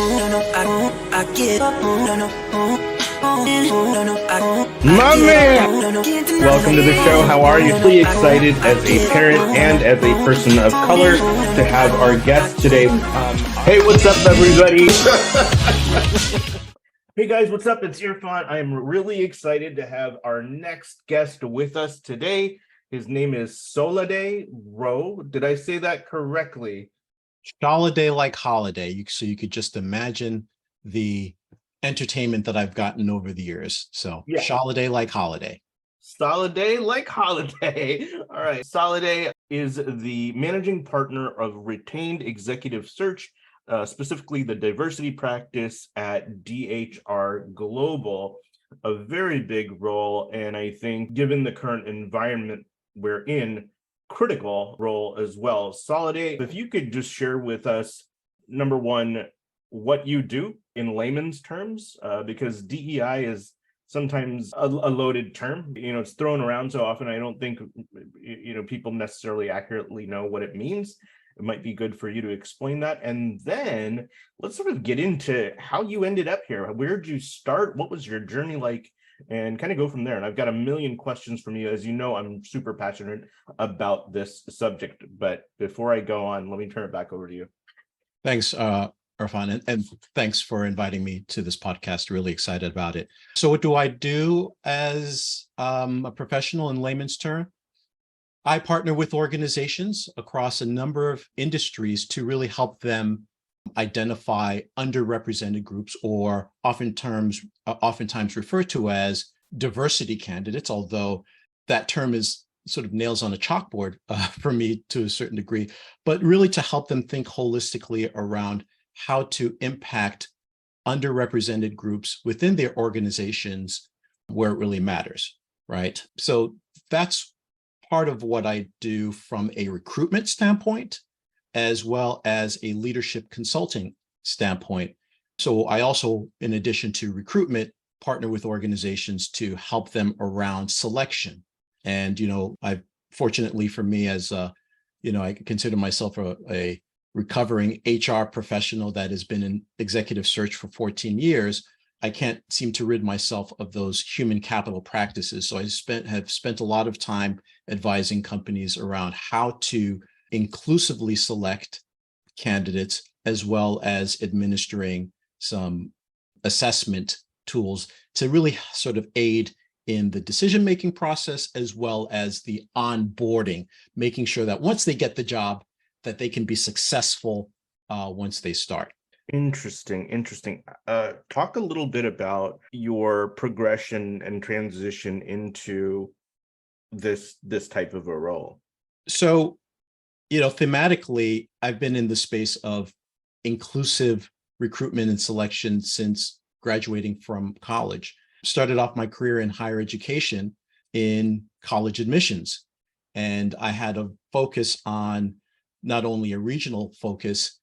My man! Welcome to the show. How are you? Really excited as a parent and as a person of color to have our guest today. Hey, what's up, everybody? Hey guys, what's up? It's Irfan. I'm really excited to have our next guest with us today. His name is Solade Rowe. Did I say that correctly? Solade like holiday. So you could just imagine the entertainment that I've gotten over the years. So yeah. Solade like holiday. Solade like holiday. All right. Solade is the managing partner of retained executive search, specifically the diversity practice at DHR Global, a very big role. And I think given the current environment we're in, critical role as well. Solade, if you could just share with us, number one, what you do in layman's terms, because DEI is sometimes a loaded term. It's thrown around so often. I don't think people necessarily accurately know what it means. It might be good for you to explain that. And then let's sort of get into how you ended up here. Where'd you start? What was your journey like? And kind of go from there. And I've got a million questions from you. As you know, I'm super passionate about this subject. But before I go on, let me turn it back over to you. Thanks, Irfan, and thanks for inviting me to this podcast. Really excited about it. So what do I do as a professional in layman's term? I partner with organizations across a number of industries to really help them identify underrepresented groups, or oftentimes referred to as diversity candidates, although that term is sort of nails on a chalkboard for me to a certain degree, but really to help them think holistically around how to impact underrepresented groups within their organizations where it really matters, right? So that's part of what I do from a recruitment standpoint, as well as a leadership consulting standpoint. So I also, in addition to recruitment, partner with organizations to help them around selection. And, I fortunately for me as, I consider myself a recovering HR professional that has been in executive search for 14 years. I can't seem to rid myself of those human capital practices. So I have spent a lot of time advising companies around how to inclusively select candidates, as well as administering some assessment tools to really sort of aid in the decision-making process, as well as the onboarding, making sure that once they get the job, that they can be successful once they start. Interesting. Talk a little bit about your progression and transition into this type of a role. So, thematically, I've been in the space of inclusive recruitment and selection since graduating from college. Started off my career in higher education in college admissions. And I had a focus on not only a regional focus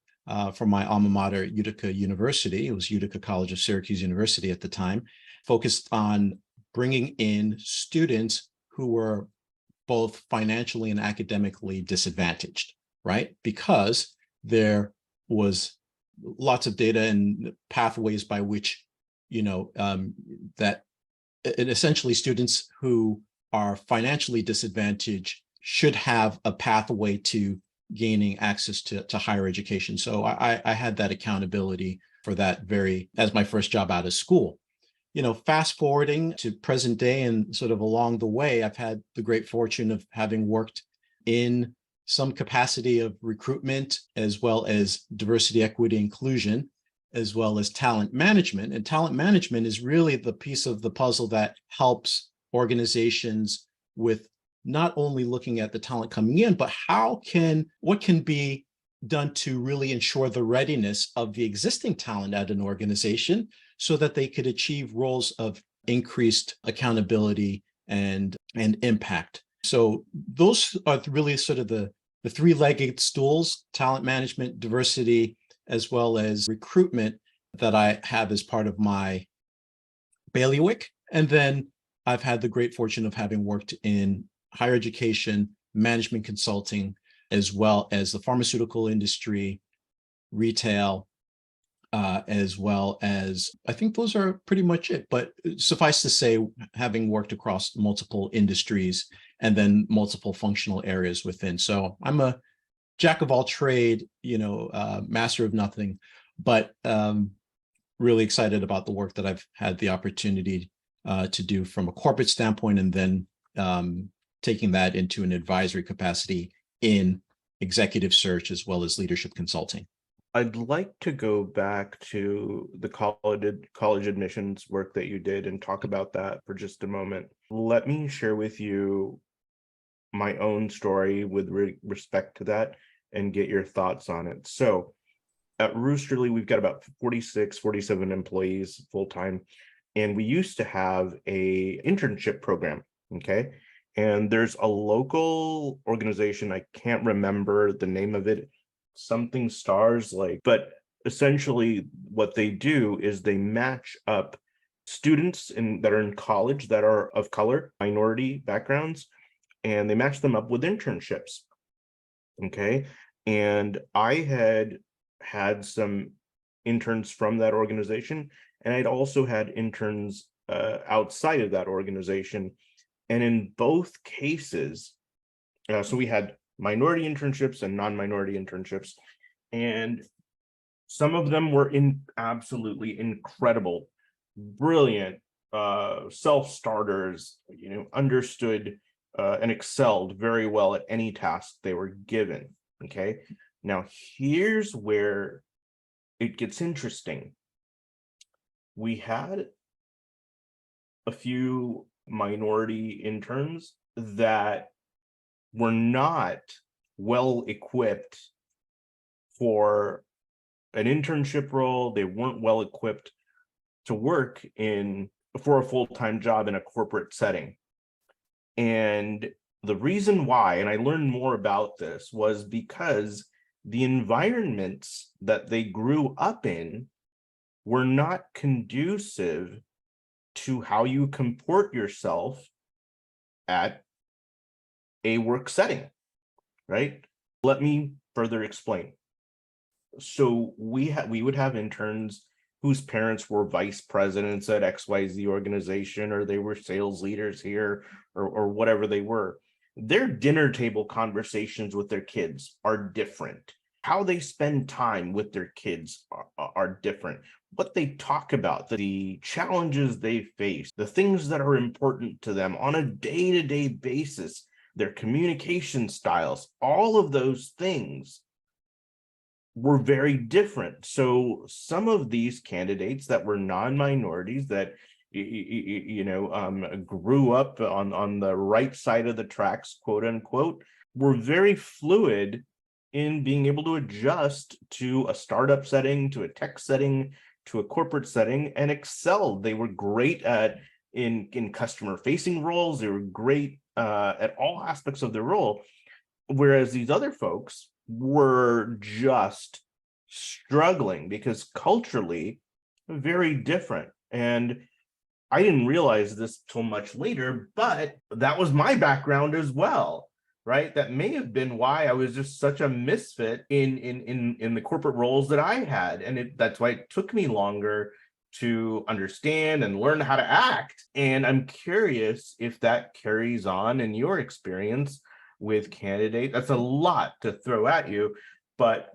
from my alma mater, Utica University. It was Utica College of Syracuse University at the time, focused on bringing in students who were both financially and academically disadvantaged, right? Because there was lots of data and pathways by which, that essentially students who are financially disadvantaged should have a pathway to gaining access to higher education. So I had that accountability for that as my first job out of school. Fast forwarding to present day and sort of along the way, I've had the great fortune of having worked in some capacity of recruitment, as well as diversity, equity, inclusion, as well as talent management. And talent management is really the piece of the puzzle that helps organizations with not only looking at the talent coming in, but what can be done to really ensure the readiness of the existing talent at an organization so that they could achieve roles of increased accountability and impact. So those are really sort of the three-legged stools: talent management, diversity, as well as recruitment, that I have as part of my bailiwick. And then I've had the great fortune of having worked in higher education, management consulting, as well as the pharmaceutical industry, retail, as well as, I think those are pretty much it. But suffice to say, having worked across multiple industries and then multiple functional areas within. So I'm a jack of all trade, master of nothing, but really excited about the work that I've had the opportunity to do from a corporate standpoint, and then taking that into an advisory capacity in executive search as well as leadership consulting. I'd like to go back to the college admissions work that you did and talk about that for just a moment. Let me share with you my own story with respect to that and get your thoughts on it. So at Roosterly, we've got about 46, 47 employees full-time, and we used to have a internship program, okay? And there's a local organization, I can't remember the name of it, something stars like, but essentially what they do is they match up students that are in college that are of color, minority backgrounds, and they match them up with internships. Okay. And I had some interns from that organization, and I'd also had interns outside of that organization. And in both cases, so we had minority internships and non-minority internships, and some of them were absolutely incredible, brilliant, self-starters, understood and excelled very well at any task they were given. Okay, now here's where it gets interesting. We had a few minority interns that were not well equipped for an internship role. They weren't well equipped to work for a full-time job in a corporate setting. And the reason why, and I learned more about this, was because the environments that they grew up in were not conducive to how you comport yourself at a work setting, right? Let me further explain. So we would have interns whose parents were vice presidents at XYZ organization, or they were sales leaders here, or whatever they were. Their dinner table conversations with their kids are different. How they spend time with their kids are different. What they talk about, the challenges they face, the things that are important to them on a day-to-day basis, their communication styles, all of those things were very different. So some of these candidates that were non-minorities that grew up on the right side of the tracks, quote unquote, were very fluid in being able to adjust to a startup setting, to a tech setting, to a corporate setting, and excelled. They were great in customer facing roles. They were great at all aspects of their role, whereas these other folks were just struggling because culturally very different. And I didn't realize this till much later, but that was my background as well, right? That may have been why I was just such a misfit in the corporate roles that I had. And that's why it took me longer to understand and learn how to act. And I'm curious if that carries on in your experience with candidates. That's a lot to throw at you, but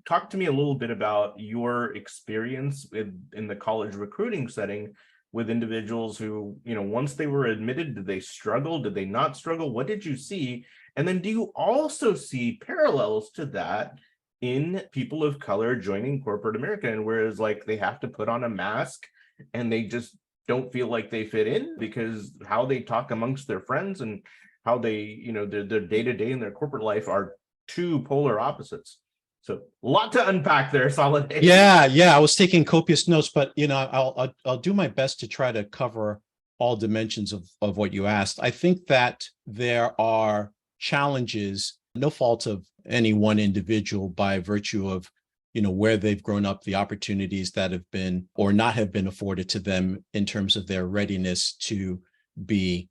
talk to me a little bit about your experience in the college recruiting setting with individuals who, once they were admitted, did they struggle? Did they not struggle? What did you see? And then do you also see parallels to that in people of color joining corporate America? And whereas like they have to put on a mask and they just don't feel like they fit in because how they talk amongst their friends and how they, their day-to-day in their corporate life are two polar opposites. So a lot to unpack there, Solade. Yeah. I was taking copious notes, but I'll do my best to try to cover all dimensions of what you asked. I think that there are challenges, no fault of any one individual by virtue of, where they've grown up, the opportunities that have been or not have been afforded to them in terms of their readiness to be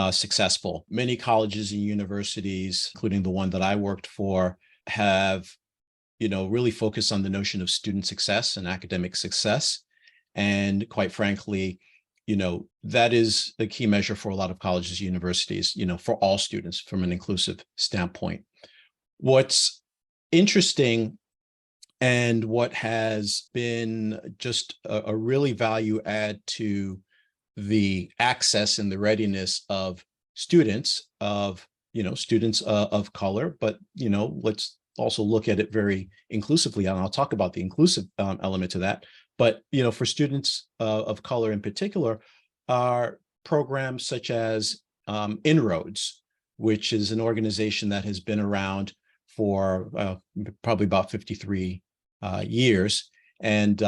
successful. Many colleges and universities, including the one that I worked for, have really focus on the notion of student success and academic success. And quite frankly, that is a key measure for a lot of colleges, universities, for all students from an inclusive standpoint. What's interesting and what has been just a really value add to the access and the readiness of students of color, but let's also look at it very inclusively, and I'll talk about the inclusive element to that. But for students of color in particular, are programs such as Inroads, which is an organization that has been around for probably about 53 years. And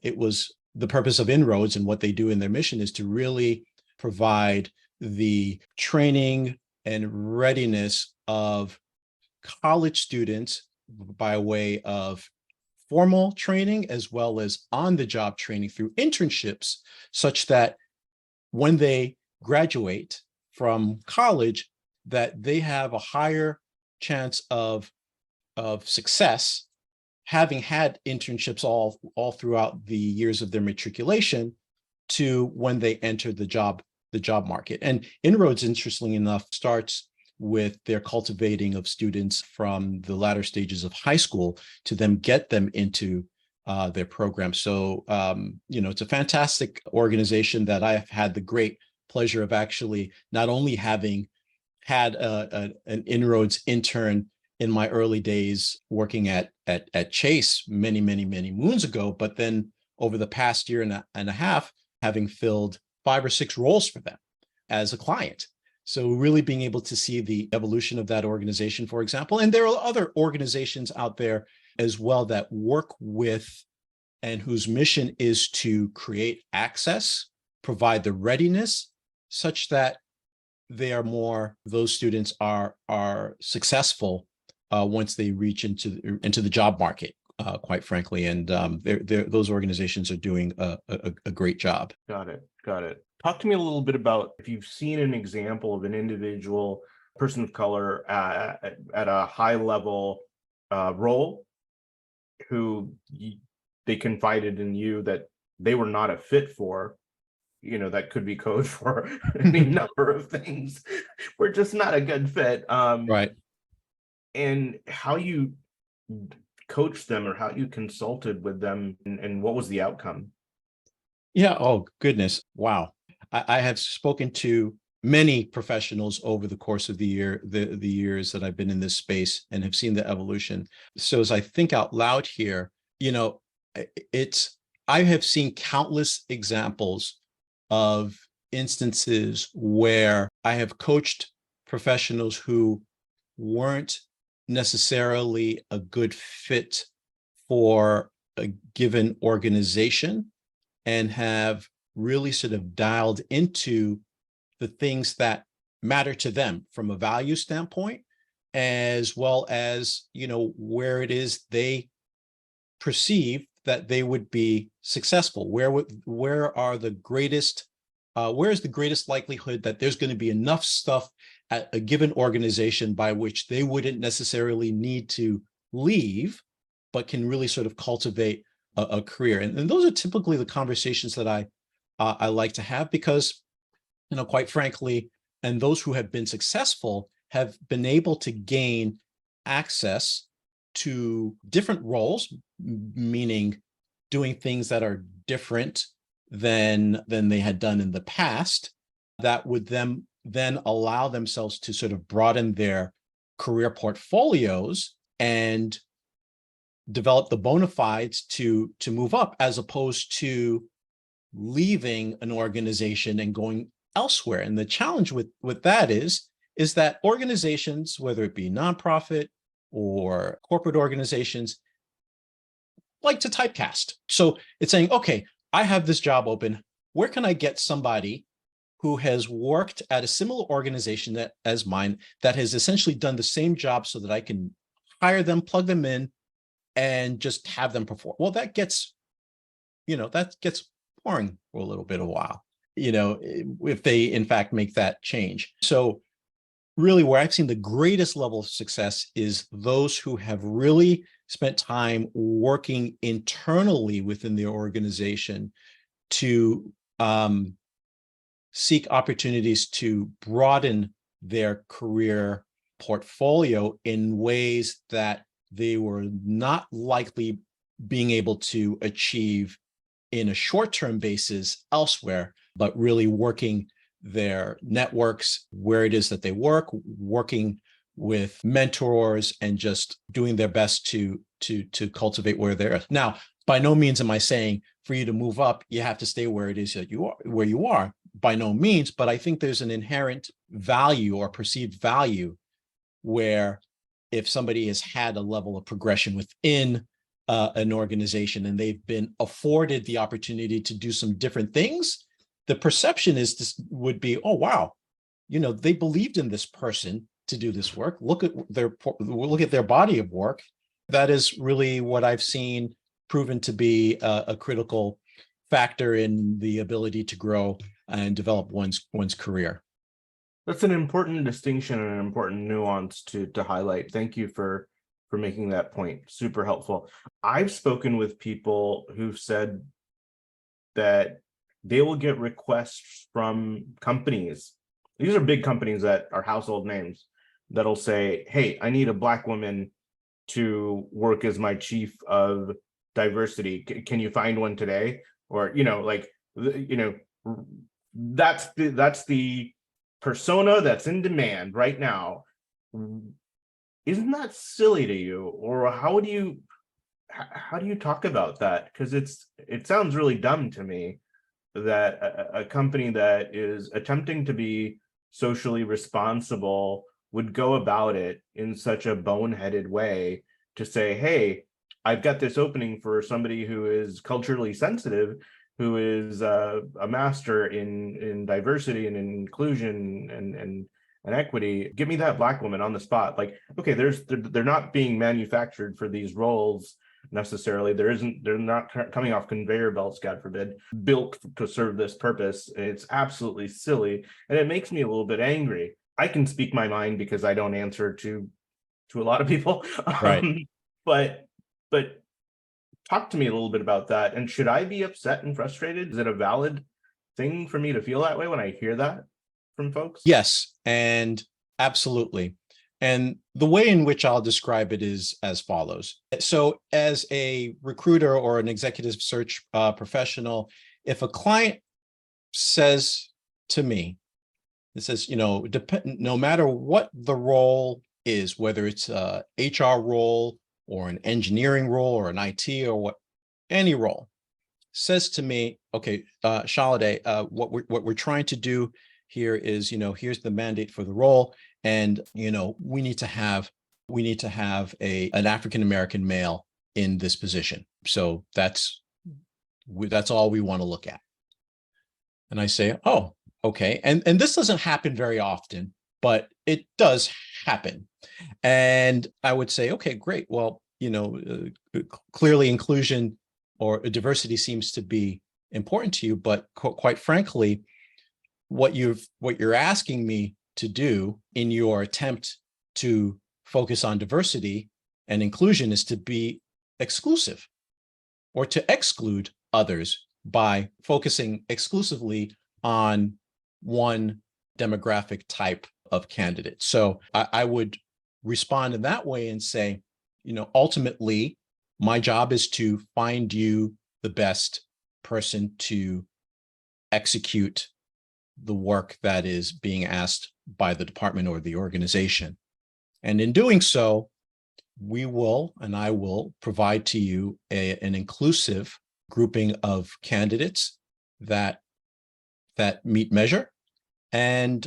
it was the purpose of Inroads, and what they do in their mission is to really provide the training and readiness of college students by way of formal training as well as on-the-job training through internships, such that when they graduate from college, that they have a higher chance of success, having had internships all throughout the years of their matriculation, to when they enter the job market. And Inroads, interestingly enough, starts with their cultivating of students from the latter stages of high school to then get them into their program. So, it's a fantastic organization that I have had the great pleasure of actually not only having had an Inroads intern in my early days working at Chase many moons ago, but then over the past year and a half, having filled 5 or 6 roles for them as a client. So really being able to see the evolution of that organization, for example. And there are other organizations out there as well that work with and whose mission is to create access, provide the readiness such that those students are successful once they reach into the job market, quite frankly. And those organizations are doing a great job. Got it. Talk to me a little bit about if you've seen an example of an individual person of color at a high level role who they confided in you that they were not a fit for. That could be code for any number of things. We're just not a good fit. Right. And how you coached them or how you consulted with them and what was the outcome? Yeah. Oh, goodness. Wow. I have spoken to many professionals over the course of the years that I've been in this space and have seen the evolution. So as I think out loud here, I have seen countless examples of instances where I have coached professionals who weren't necessarily a good fit for a given organization and have really sort of dialed into the things that matter to them from a value standpoint, as well as, where it is they perceive that they would be successful. Where is the greatest likelihood that there's going to be enough stuff at a given organization by which they wouldn't necessarily need to leave, but can really sort of cultivate a career. And those are typically the conversations that I like to have, because, quite frankly, and those who have been successful have been able to gain access to different roles, meaning doing things that are different than they had done in the past, that would then allow themselves to sort of broaden their career portfolios and develop the bona fides to move up, as opposed to leaving an organization and going elsewhere. And the challenge with that is that organizations, whether it be nonprofit or corporate organizations, like to typecast. So it's saying, okay, I have this job open. Where can I get somebody who has worked at a similar organization as mine, that has essentially done the same job, so that I can hire them, plug them in, and just have them perform? Well, that gets boring for a little bit of a while, if they in fact make that change. So really where I've seen the greatest level of success is those who have really spent time working internally within the organization to seek opportunities to broaden their career portfolio in ways that they were not likely being able to achieve in a short-term basis elsewhere, but really working their networks where it is that they work, working with mentors, and just doing their best to cultivate where they're. Now, by no means am I saying for you to move up, you have to stay where it is that you are, where you are. By no means, but I think there's an inherent value or perceived value where if somebody has had a level of progression within an organization and they've been afforded the opportunity to do some different things, the perception is this would be, oh, wow, they believed in this person to do this work. Look at their body of work. That is really what I've seen proven to be a critical factor in the ability to grow and develop one's career. That's an important distinction and an important nuance to highlight. Thank you for making that point. Super helpful. I've spoken with people who've said that they will get requests from companies. These are big companies that are household names that'll say, hey, I need a Black woman to work as my chief of diversity. Can you find one today? Or, that's the persona that's in demand right now. Isn't that silly to you? Or how do you talk about that? Because it sounds really dumb to me that a company that is attempting to be socially responsible would go about it in such a boneheaded way to say, hey, I've got this opening for somebody who is culturally sensitive, who is a master in diversity and inclusion and equity. Give me that Black woman on the spot. Like, okay, they're not being manufactured for these roles necessarily. They're not coming off conveyor belts, God forbid, built to serve this purpose. It's absolutely silly, and it makes me a little bit angry. I can speak my mind because I don't answer to a lot of people. Right. But talk to me a little bit about that. And should I be upset and frustrated? Is it a valid thing for me to feel that way when I hear that from folks? Yes, and absolutely. And the way in which I'll describe it is as follows. So as a recruiter or an executive search professional, if a client says to me, it says, no matter what the role is, whether it's a HR role or an engineering role or an IT or any role, says to me, okay, Solade, what we're trying to do here is, here's the mandate for the role, and we need to have an African-American male in this position. So that's all we want to look at. And I say, oh, okay. And this doesn't happen very often, but it does happen. And I would say, okay, great. Well, clearly inclusion or diversity seems to be important to you, but quite frankly, what you're asking me to do in your attempt to focus on diversity and inclusion is to be exclusive or to exclude others by focusing exclusively on one demographic type of candidate. So I would respond in that way and say, ultimately, my job is to find you the best person to execute the work that is being asked by the department or the organization. And in doing so, I will provide to you an inclusive grouping of candidates that meet measure, and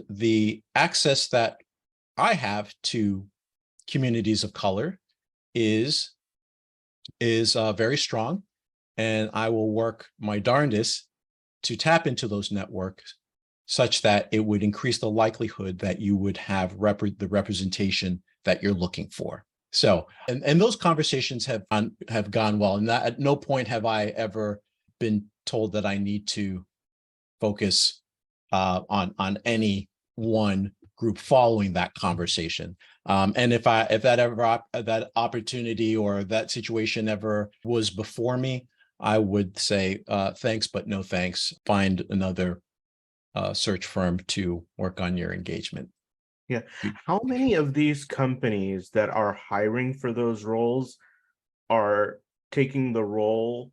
the access that I have to communities of color is very strong, and I will work my darndest to tap into those networks such that it would increase the likelihood that you would have the representation that you're looking for. So, and those conversations have gone well, and at no point have I ever been told that I need to focus on any one group following that conversation. And if that opportunity or that situation ever was before me, I would say thanks, but no thanks. Find another search firm to work on your engagement. Yeah. How many of these companies that are hiring for those roles are taking the role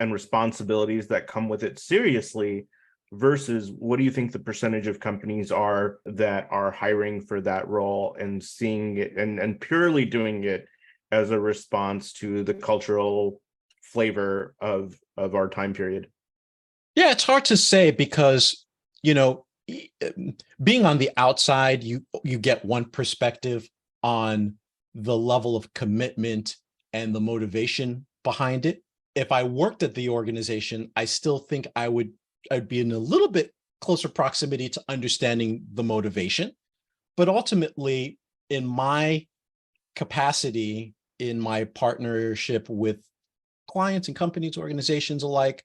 and responsibilities that come with it seriously, versus what do you think the percentage of companies are that are hiring for that role and seeing it and purely doing it as a response to the cultural flavor of our time period? Yeah, it's hard to say because, being on the outside, you get one perspective on the level of commitment and the motivation behind it. If I worked at the organization, I still think I'd be in a little bit closer proximity to understanding the motivation. But ultimately, in my capacity, in my partnership with clients and companies, organizations alike,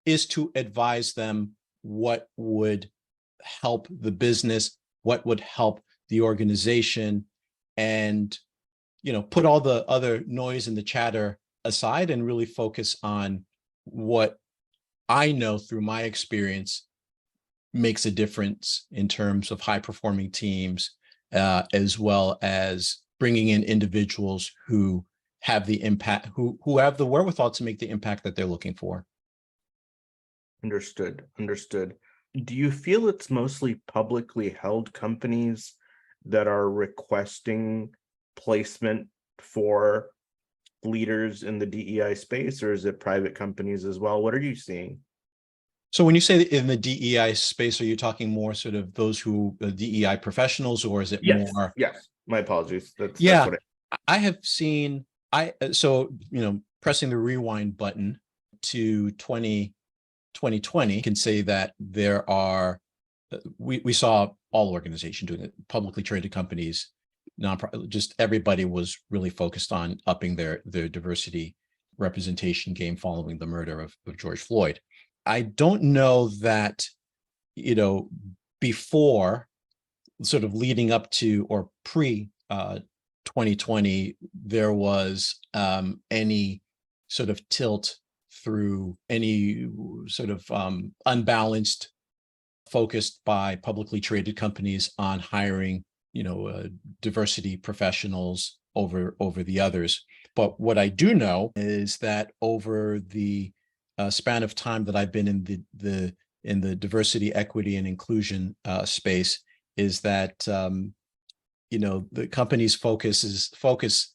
is to advise them what would help the business, what would help the organization, and put all the other noise and the chatter aside and really focus on what I know through my experience makes a difference in terms of high performing teams, as well as bringing in individuals who have the impact, who have the wherewithal to make the impact that they're looking for. Understood. Do you feel it's mostly publicly held companies that are requesting placement for leaders in the DEI space, or is it private companies as well? What are you seeing? So when you say in the DEI space, are you talking more sort of those who DEI professionals, or is it more? Yes. My apologies. That's Yeah, what I have seen. Pressing the rewind button to 2020 can say that there are. We saw all organizations doing it, publicly traded companies, just everybody was really focused on upping their diversity representation game following the murder of George Floyd. I don't know that, before, sort of leading up to or pre 2020, there was any sort of tilt through any sort of unbalanced focused by publicly traded companies on hiring diversity professionals over the others. But what I do know is that over the span of time that I've been in the diversity, equity, and inclusion space, is that the company's focus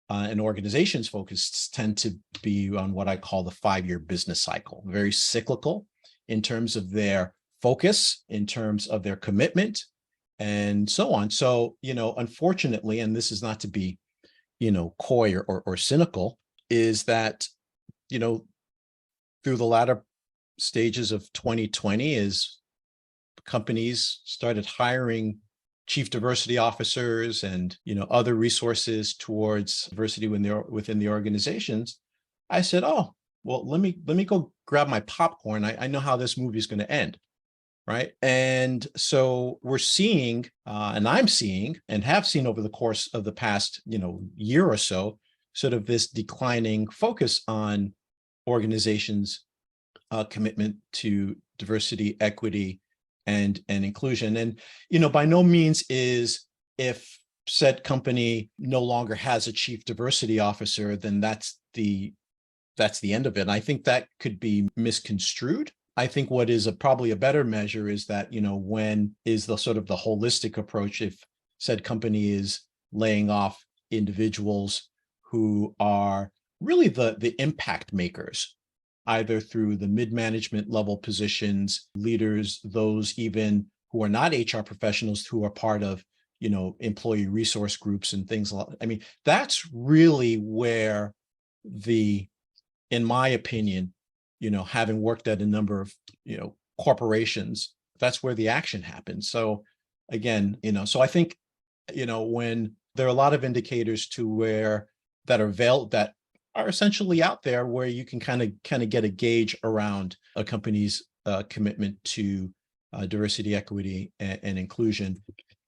and organizations' focus tend to be on what I call the 5-year business cycle, very cyclical in terms of their focus, in terms of their commitment, and so on. So, unfortunately, and this is not to be, coy or cynical, is that, through the latter stages of 2020, as companies started hiring chief diversity officers and, other resources towards diversity within the organizations, I said, oh, well, let me go grab my popcorn. I know how this movie is going to end. Right. And so we're seeing, and I'm seeing and have seen over the course of the past, year or so, sort of this declining focus on organizations' commitment to diversity, equity, and inclusion. And, by no means is, if said company no longer has a chief diversity officer, then that's the end of it. And I think that could be misconstrued. I think what is probably a better measure is that, when is the sort of the holistic approach, if said company is laying off individuals who are really the impact makers, either through the mid-management level positions, leaders, those even who are not HR professionals, who are part of, employee resource groups and things like that. I mean, that's really where in my opinion, having worked at a number of, corporations, that's where the action happens. So again, so I think, when there are a lot of indicators that are essentially out there, where you can kind of get a gauge around a company's commitment to diversity, equity, and inclusion.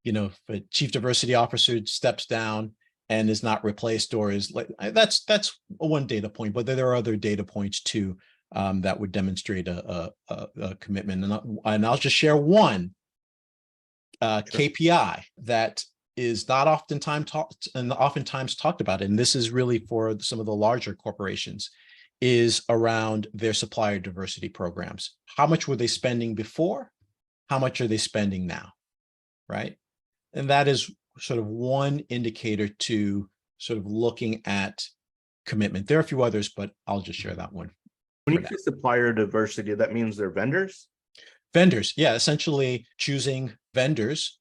if a chief diversity officer steps down and is not replaced, or is like, that's one data point, but there are other data points too that would demonstrate a commitment. And I'll just share one KPI that is not oftentimes talked about, and this is really for some of the larger corporations, is around their supplier diversity programs. How much were they spending before? How much are they spending now? Right? And that is sort of one indicator to sort of looking at commitment. There are a few others, but I'll just share that one. When you say supplier diversity, that means they're vendors? Vendors, yeah, essentially choosing vendors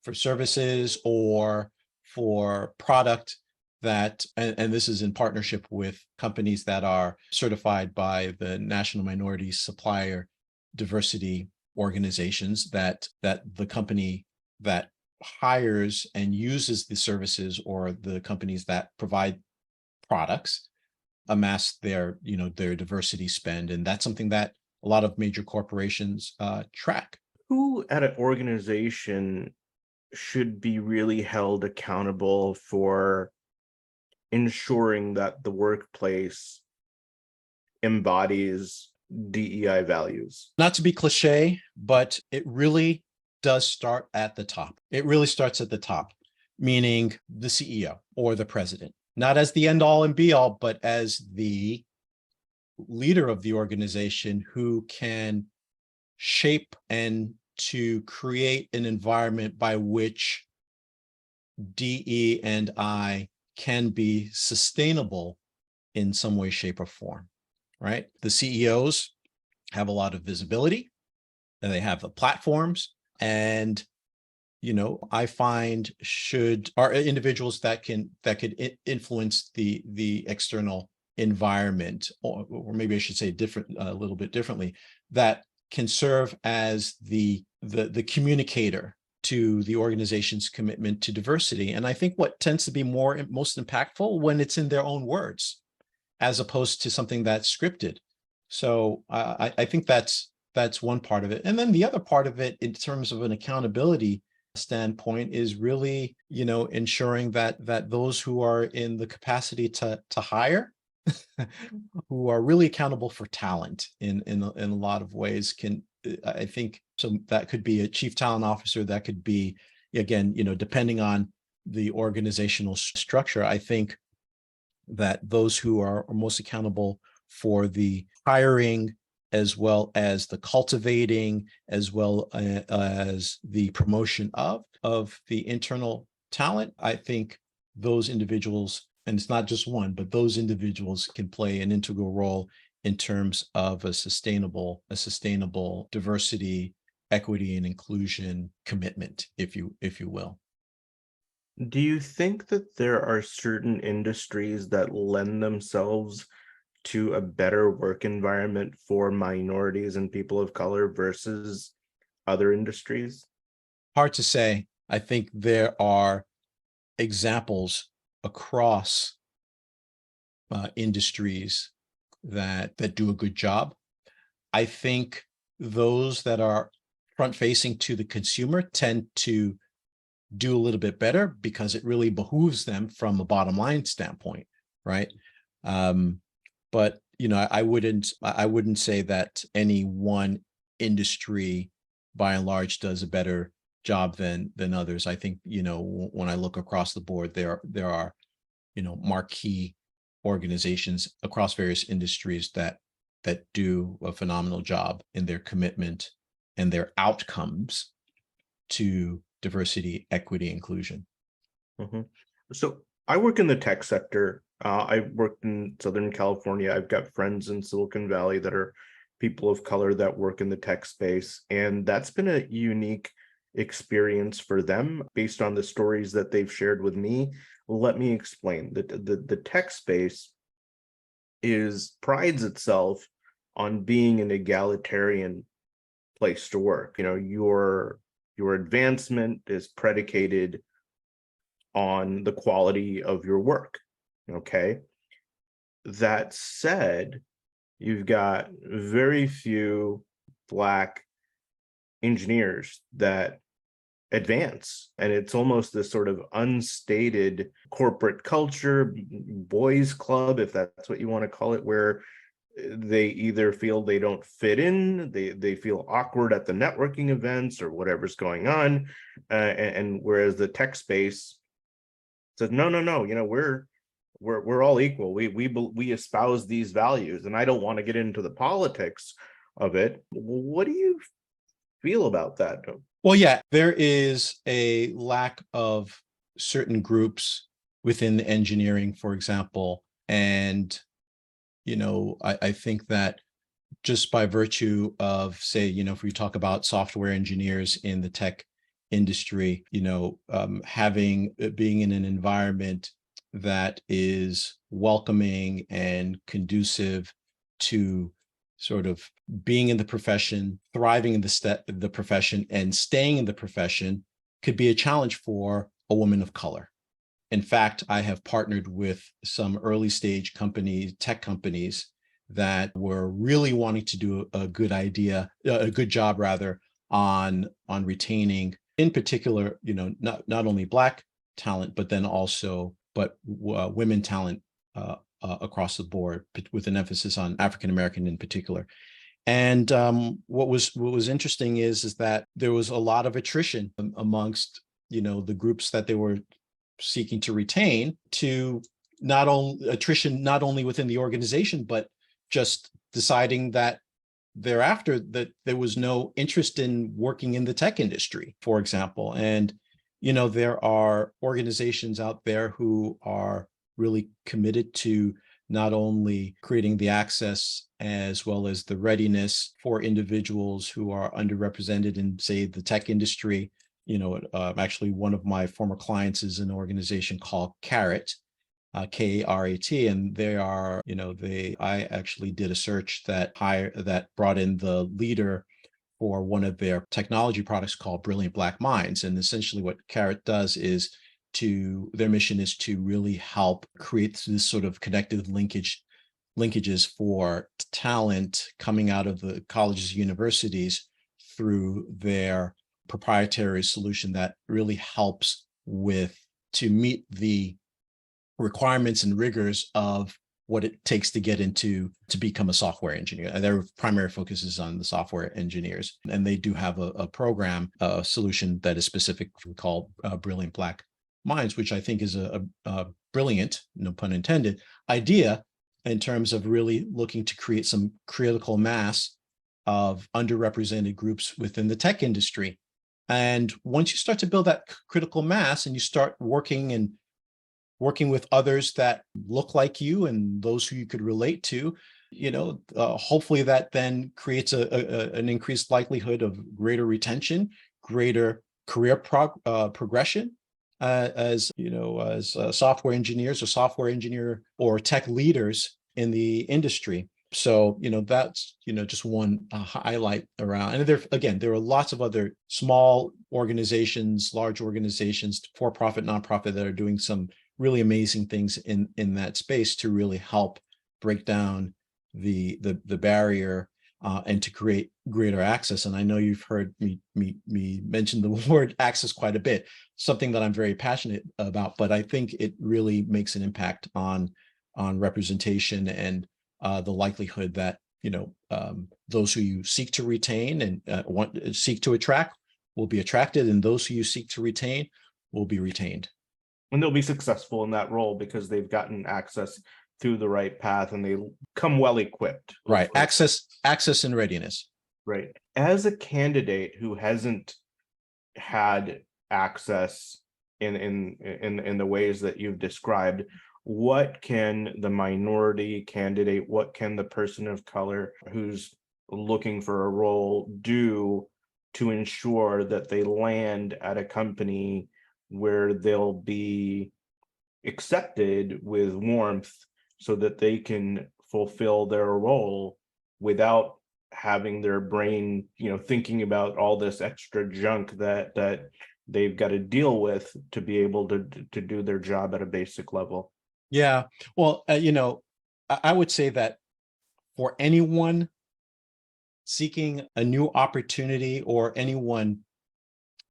for services or for product that, and this is in partnership with companies that are certified by the National Minority Supplier Diversity organizations, that the company that hires and uses the services, or the companies that provide products, amass their diversity spend. And that's something that a lot of major corporations track. Who at an organization should be really held accountable for ensuring that the workplace embodies DEI values? Not to be cliche, but it really does start at the top. It really starts at the top, meaning the CEO or the president, not as the end all and be all, but as the leader of the organization who can shape and to create an environment by which DE and I can be sustainable in some way, shape, or form, right? The CEOs have a lot of visibility, and they have the platforms, and I find are individuals that could influence the external environment, or maybe I should say a little bit differently, that can serve as the communicator to the organization's commitment to diversity. And I think what tends to be most impactful when it's in their own words, as opposed to something that's scripted. So I think that's one part of it. And then the other part of it, in terms of an accountability standpoint, is really, ensuring that those who are in the capacity to hire, who are really accountable for talent in a lot of ways, I think, so that could be a chief talent officer, that could be, again, depending on the organizational structure. I think that those who are most accountable for the hiring, as well as the cultivating, as well as the promotion of the internal talent, I think those individuals, and it's not just one, but those individuals can play an integral role in terms of a sustainable diversity, equity, and inclusion commitment, if you will. Do you think that there are certain industries that lend themselves to a better work environment for minorities and people of color versus other industries? Hard to say. I think there are examples across industries that do a good job. I think those that are front facing to the consumer tend to do a little bit better, because it really behooves them from a bottom line standpoint, right? But I wouldn't say that any one industry by and large does a better job than others. I think, when I look across the board, there are marquee organizations across various industries that do a phenomenal job in their commitment and their outcomes to diversity, equity, inclusion. Mm-hmm. So I work in the tech sector. I worked in Southern California. I've got friends in Silicon Valley that are people of color that work in the tech space. And that's been a unique experience for them based on the stories that they've shared with me. Let me explain. The tech space prides itself on being an egalitarian place to work. Your advancement is predicated on the quality of your work. Okay. That said, you've got very few Black engineers that advance. And it's almost this sort of unstated corporate culture, boys club, if that's what you want to call it, where they either feel they don't fit in, they feel awkward at the networking events or whatever's going on, and whereas the tech space says no, we're all equal. We espouse these values, and I don't want to get into the politics of it. What do you feel about that? Well, yeah, there is a lack of certain groups within the engineering, for example. And, I think that just by virtue of, say, if we talk about software engineers in the tech industry, being in an environment that is welcoming and conducive to sort of being in the profession, thriving in the profession, and staying in the profession could be a challenge for a woman of color. In fact, I have partnered with some early stage companies, tech companies, that were really wanting to do a good job rather, on retaining, in particular, not only Black talent, but then also women talent across the board, with an emphasis on African American in particular. And what was interesting is that there was a lot of attrition amongst the groups that they were seeking to retain, to not only within the organization, but just deciding that thereafter that there was no interest in working in the tech industry, for example. And there are organizations out there who are really committed to not only creating the access as well as the readiness for individuals who are underrepresented in, say, the tech industry. Actually, one of my former clients is an organization called CARAT, KARAT, and I actually did a search that brought in the leader for one of their technology products called Brilliant Black Minds. And essentially what CARAT does is their mission is to really help create this sort of connective linkages for talent coming out of the colleges, universities, through their proprietary solution that really helps to meet the requirements and rigors of what it takes to become a software engineer. And their primary focus is on the software engineers. And they do have a program, a solution that is specific, called Brilliant Black Minds, which I think is a brilliant, no pun intended, idea in terms of really looking to create some critical mass of underrepresented groups within the tech industry. And once you start to build that critical mass and you start working with others that look like you and those who you could relate to, hopefully that then creates an increased likelihood of greater retention, greater career progression, as software engineers or software engineer or tech leaders in the industry. So, that's, just one highlight around. And there are lots of other small organizations, large organizations, for-profit, nonprofit, that are doing some really amazing things in that space to really help break down the barrier and to create greater access. And I know you've heard me mention the word access quite a bit, something that I'm very passionate about, but I think it really makes an impact on representation and the likelihood that those who you seek to retain and seek to attract will be attracted, and those who you seek to retain will be retained. And they'll be successful in that role because they've gotten access through the right path and they come well equipped. Right. Access and readiness. Right. As a candidate who hasn't had access in the ways that you've described, what can the minority candidate, what can the person of color who's looking for a role do to ensure that they land at a company where they'll be accepted with warmth so that they can fulfill their role without having their brain, thinking about all this extra junk that they've got to deal with to be able to do their job at a basic level? Yeah. Well, I would say that for anyone seeking a new opportunity, or anyone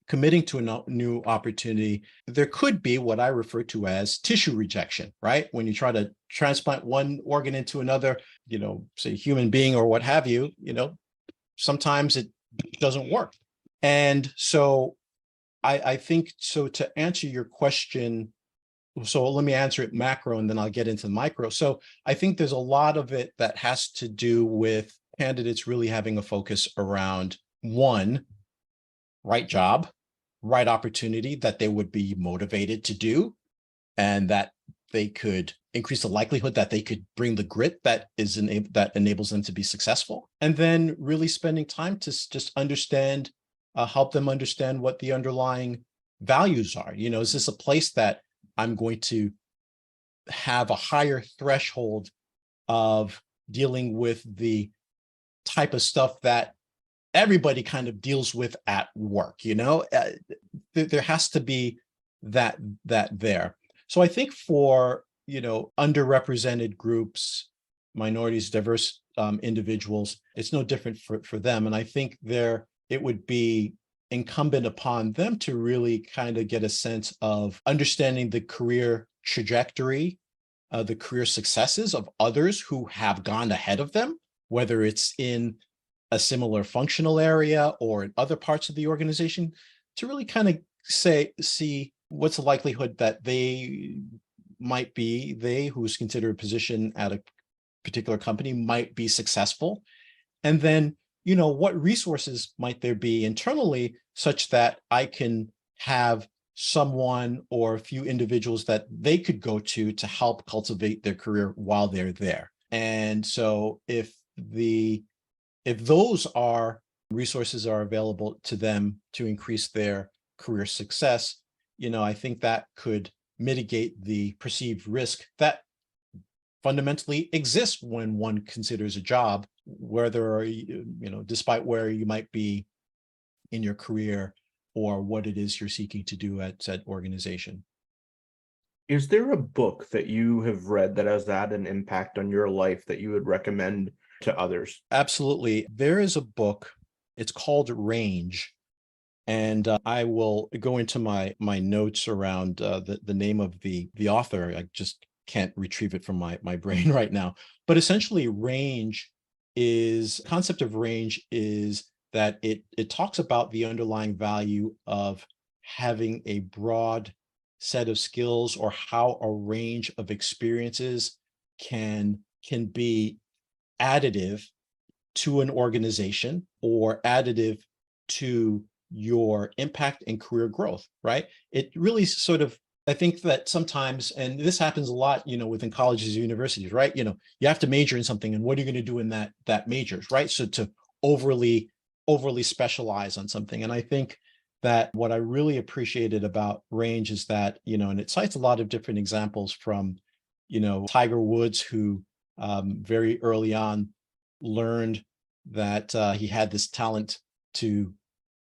committing to a new opportunity, there could be what I refer to as tissue rejection, right? When you try to transplant one organ into another, say human being or what have you, sometimes it doesn't work. And so I think, so to answer your question, so let me answer it macro and then I'll get into the micro. So I think there's a lot of it that has to do with candidates really having a focus around, one, right job, right opportunity that they would be motivated to do, and that they could increase the likelihood that they could bring the grit that enables them to be successful. And then really spending time to just understand, help them understand what the underlying values are. Is this a place that I'm going to have a higher threshold of dealing with the type of stuff that everybody kind of deals with at work? There has to be that there. So I think for underrepresented groups, minorities, diverse individuals, it's no different for them. And I think it would be incumbent upon them to really kind of get a sense of understanding the career trajectory, the career successes of others who have gone ahead of them, whether it's in a similar functional area or in other parts of the organization, to really kind of see what's the likelihood that they who's considered a position at a particular company might be successful. And then, what resources might there be internally such that I can have someone or a few individuals that they could go to help cultivate their career while they're there. And so if those resources are available to them to increase their career success, I think that could mitigate the perceived risk that fundamentally exists when one considers a job, whether, despite where you might be in your career or what it is you're seeking to do at said organization. Is there a book that you have read that has had an impact on your life that you would recommend to others? Absolutely. There is a book. It's called Range. And I will go into my notes around the name of the author. I just can't retrieve it from my brain right now. But essentially, concept of range is that it talks about the underlying value of having a broad set of skills, or how a range of experiences can be additive to an organization or additive to your impact and career growth, right? It really I think that sometimes, and this happens a lot, within colleges or universities, right? You have to major in something, and what are you going to do in that majors, right? So to overly specialize on something. And I think that what I really appreciated about Range is that, and it cites a lot of different examples from, Tiger Woods, who very early on learned that he had this talent to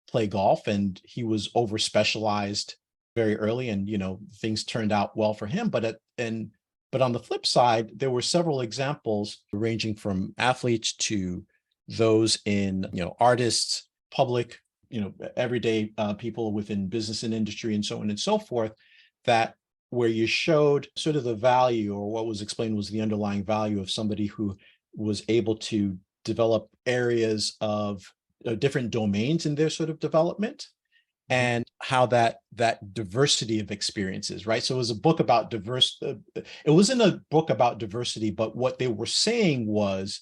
play golf, and he was over specialized very early, and things turned out well for him. But on the flip side, there were several examples ranging from athletes to those in artists, public, everyday people within business and industry, and so on and so forth, that where you showed sort of the value, or what was explained was the underlying value of somebody who was able to develop areas of different domains in their sort of development, and how that diversity of experiences, right? So it was a book about it wasn't a book about diversity, but what they were saying was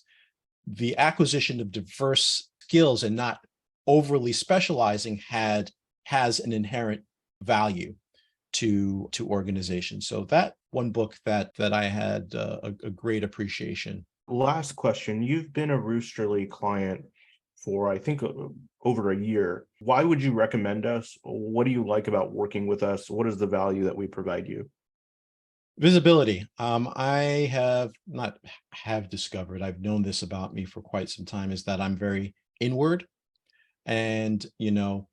the acquisition of diverse skills and not overly specializing has an inherent value to organizations. So that one book that I had a great appreciation. Last question. You've been a Roosterly client for, I think, over a year. Why would you recommend us? What do you like about working with us? What is the value that we provide you? Visibility. I have discovered, I've known this about me for quite some time, is that I'm very inward. And,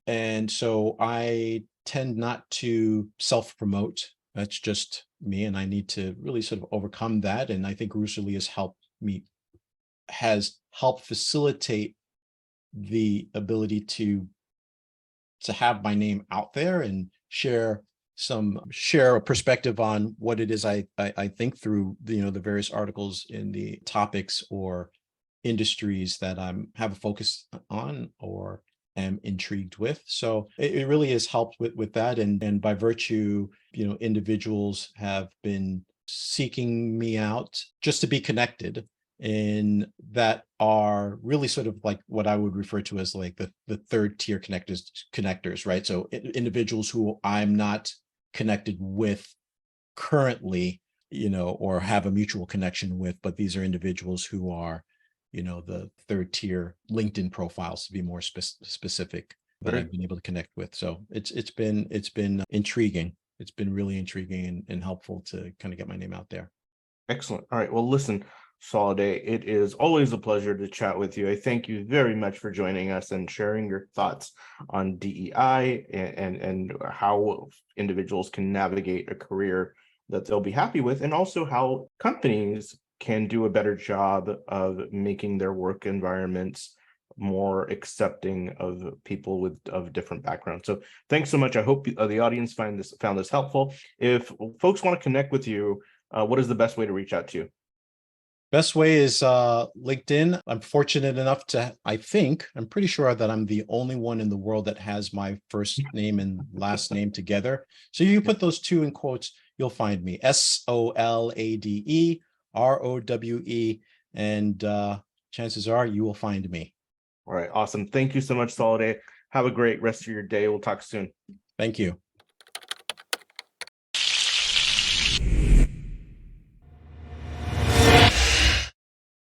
and so I tend not to self-promote. That's just me. And I need to really sort of overcome that. And I think Roosterly has helped facilitate the ability to to have my name out there and share a perspective on what it is I think through the various articles in the topics or industries that have a focus on or am intrigued with. So it really has helped with that. And by virtue, individuals have been seeking me out just to be connected, and that are really sort of like what I would refer to as like the third tier connectors, right? So individuals who I'm not connected with currently, or have a mutual connection with, but these are individuals who are, the third tier LinkedIn profiles, to be more specific, that Great. I've been able to connect with. So it's been intriguing. It's been really intriguing and helpful to kind of get my name out there. Excellent. All right. Well, listen, Solade, it is always a pleasure to chat with you. I thank you very much for joining us and sharing your thoughts on DEI and how individuals can navigate a career that they'll be happy with, and also how companies can do a better job of making their work environments more accepting of people of different backgrounds. So thanks so much. I hope the audience found this helpful. If folks want to connect with you, what is the best way to reach out to you? Best way is LinkedIn. I'm fortunate enough I'm pretty sure that I'm the only one in the world that has my first name and last name together. So you put those two in quotes, you'll find me. SOLADE ROWE, and chances are you will find me. All right, awesome. Thank you so much, Solade. Have a great rest of your day. We'll talk soon. Thank you.